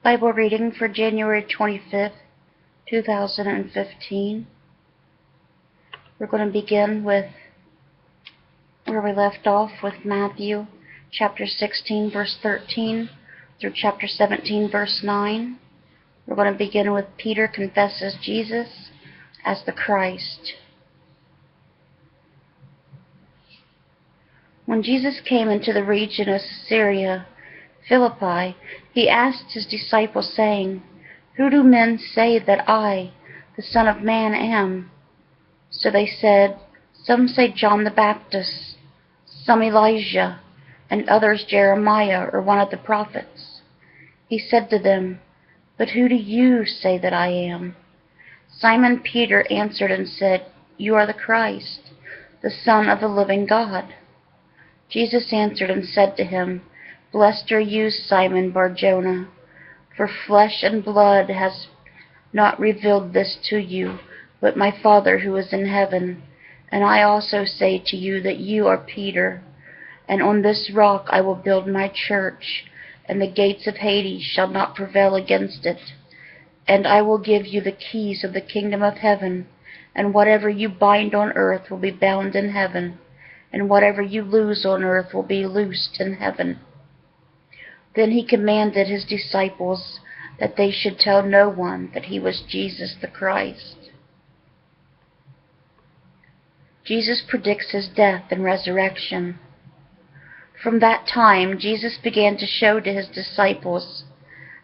Bible reading for January 25th, 2015. We're going to begin with where we left off with Matthew chapter 16, verse 13 through chapter 17, verse 9. We're going to begin with Peter confesses Jesus as the Christ. When Jesus came into the region of Caesarea Philippi, he asked his disciples, saying, "Who do men say that I, the Son of Man, am?" So they said, "Some say John the Baptist, some Elijah, and others Jeremiah or one of the prophets." He said to them, "But who do you say that I am?" Simon Peter answered and said, "You are the Christ, the Son of the living God." Jesus answered and said to him, "Blessed are you, Simon Bar-Jonah, for flesh and blood has not revealed this to you, but my Father who is in heaven. And I also say to you that you are Peter, and on this rock I will build my church, and the gates of Hades shall not prevail against it. And I will give you the keys of the kingdom of heaven, and whatever you bind on earth will be bound in heaven, and whatever you loose on earth will be loosed in heaven." Then he commanded his disciples that they should tell no one that he was Jesus the Christ. Jesus predicts his death and resurrection. From that time, Jesus began to show to his disciples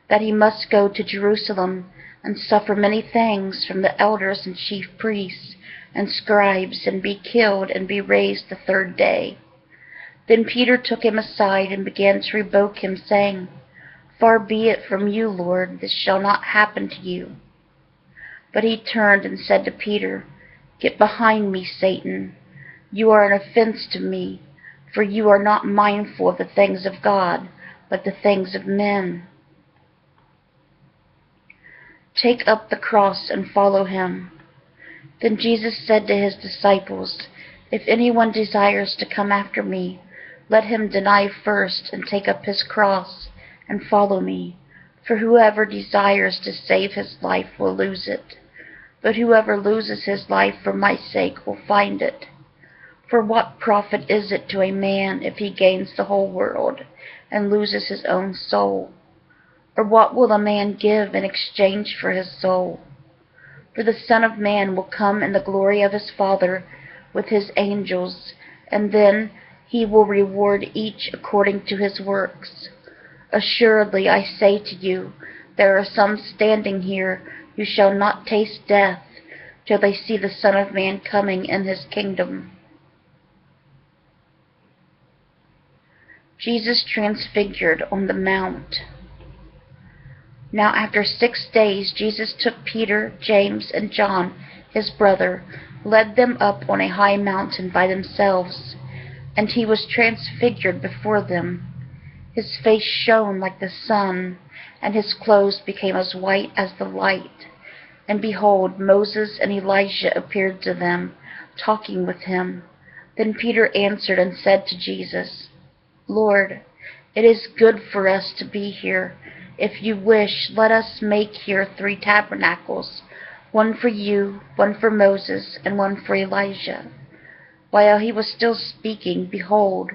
that he must go to Jerusalem and suffer many things from the elders and chief priests and scribes, and be killed and be raised the third day. Then Peter took him aside and began to rebuke him, saying, "Far be it from you, Lord, this shall not happen to you." But he turned and said to Peter, "Get behind me, Satan. You are an offense to me, for you are not mindful of the things of God, but the things of men." Take up the cross and follow him. Then Jesus said to his disciples, "If anyone desires to come after me, let him deny first and take up his cross and follow me. For whoever desires to save his life will lose it, but whoever loses his life for my sake will find it. For what profit is it to a man if he gains the whole world and loses his own soul? Or what will a man give in exchange for his soul? For the Son of Man will come in the glory of his Father with his angels, and then he will reward each according to his works. Assuredly, I say to you, there are some standing here who shall not taste death till they see the Son of Man coming in his kingdom." Jesus transfigured on the Mount. Now after 6 days Jesus took Peter, James, and John, his brother, led them up on a high mountain by themselves, and he was transfigured before them. His face shone like the sun, and his clothes became as white as the light. And behold, Moses and Elijah appeared to them, talking with him. Then Peter answered and said to Jesus, "Lord, it is good for us to be here. If you wish, let us make here 3 tabernacles, one for you, one for Moses, and one for Elijah." While he was still speaking, behold,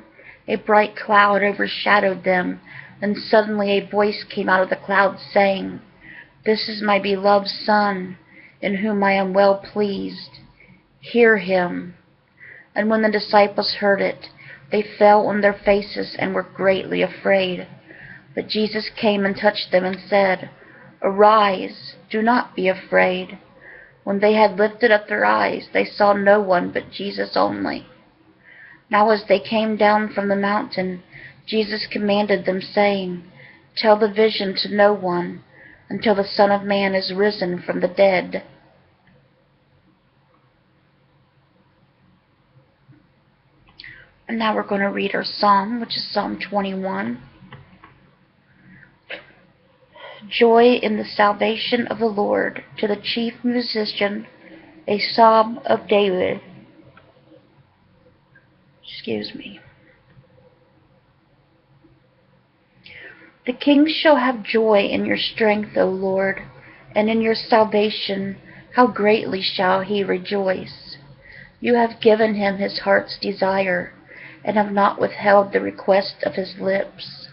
a bright cloud overshadowed them, and suddenly a voice came out of the cloud, saying, "This is my beloved Son, in whom I am well pleased. Hear him." And when the disciples heard it, they fell on their faces and were greatly afraid. But Jesus came and touched them and said, "Arise, do not be afraid." When they had lifted up their eyes, they saw no one but Jesus only. Now as they came down from the mountain, Jesus commanded them, saying, "Tell the vision to no one until the Son of Man is risen from the dead." And now we're going to read our psalm, which is Psalm 21. Joy in the salvation of the Lord. To the chief musician, a psalm of David. The king shall have joy in your strength, O Lord, and in your salvation how greatly shall he rejoice. You have given him his heart's desire, and have not withheld the request of his lips.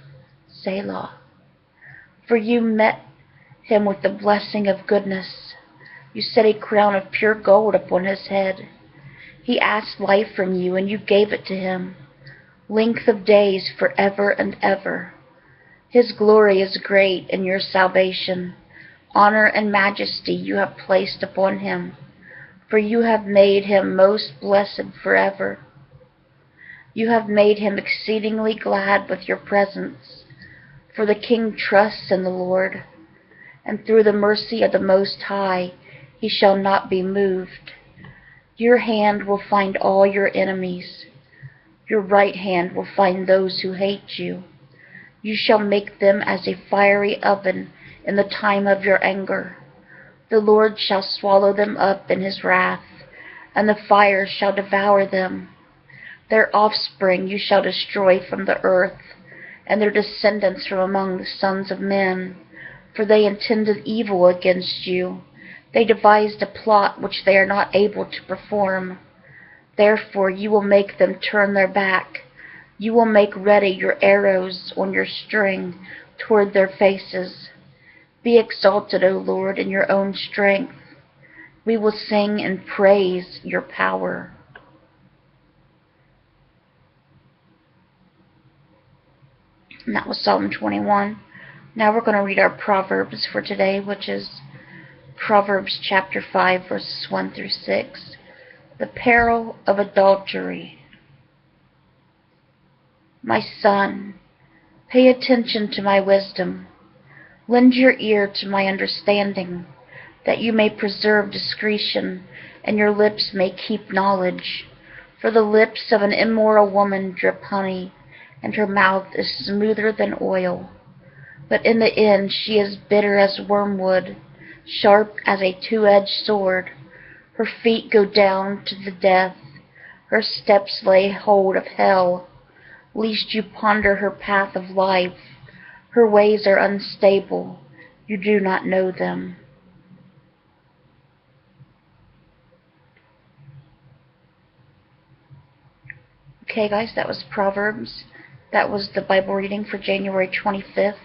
Selah. For you met him with the blessing of goodness. You set a crown of pure gold upon his head. He asked life from you, and you gave it to him, length of days forever and ever. His glory is great in your salvation. Honor and majesty you have placed upon him, for you have made him most blessed forever. You have made him exceedingly glad with your presence, for the king trusts in the Lord, and through the mercy of the Most High he shall not be moved. Your hand will find all your enemies. Your right hand will find those who hate you. You shall make them as a fiery oven in the time of your anger. The Lord shall swallow them up in his wrath, and the fire shall devour them. Their offspring you shall destroy from the earth, and their descendants from among the sons of men. For they intended evil against you. They devised a plot which they are not able to perform. Therefore you will make them turn their back. You will make ready your arrows on your string toward their faces. Be exalted, O Lord, in your own strength. We will sing and praise your power. And that was Psalm 21. Now we're going to read our Proverbs for today, which is Proverbs chapter 5, verses 1 through 6. The peril of adultery. My son, pay attention to my wisdom. Lend your ear to my understanding, that you may preserve discretion, and your lips may keep knowledge. For the lips of an immoral woman drip honey, and her mouth is smoother than oil. But in the end she is bitter as wormwood, sharp as a two-edged sword. Her feet go down to the death. Her steps lay hold of hell. Lest you ponder her path of life. Her ways are unstable. You do not know them. Okay, guys, that was Proverbs. That was the Bible reading for January 25th,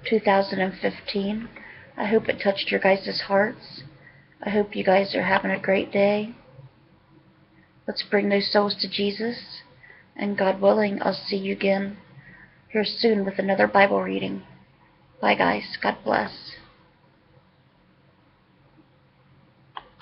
2015. I hope it touched your guys' hearts. I hope you guys are having a great day. Let's bring those souls to Jesus. And God willing, I'll see you again here soon with another Bible reading. Bye, guys. God bless.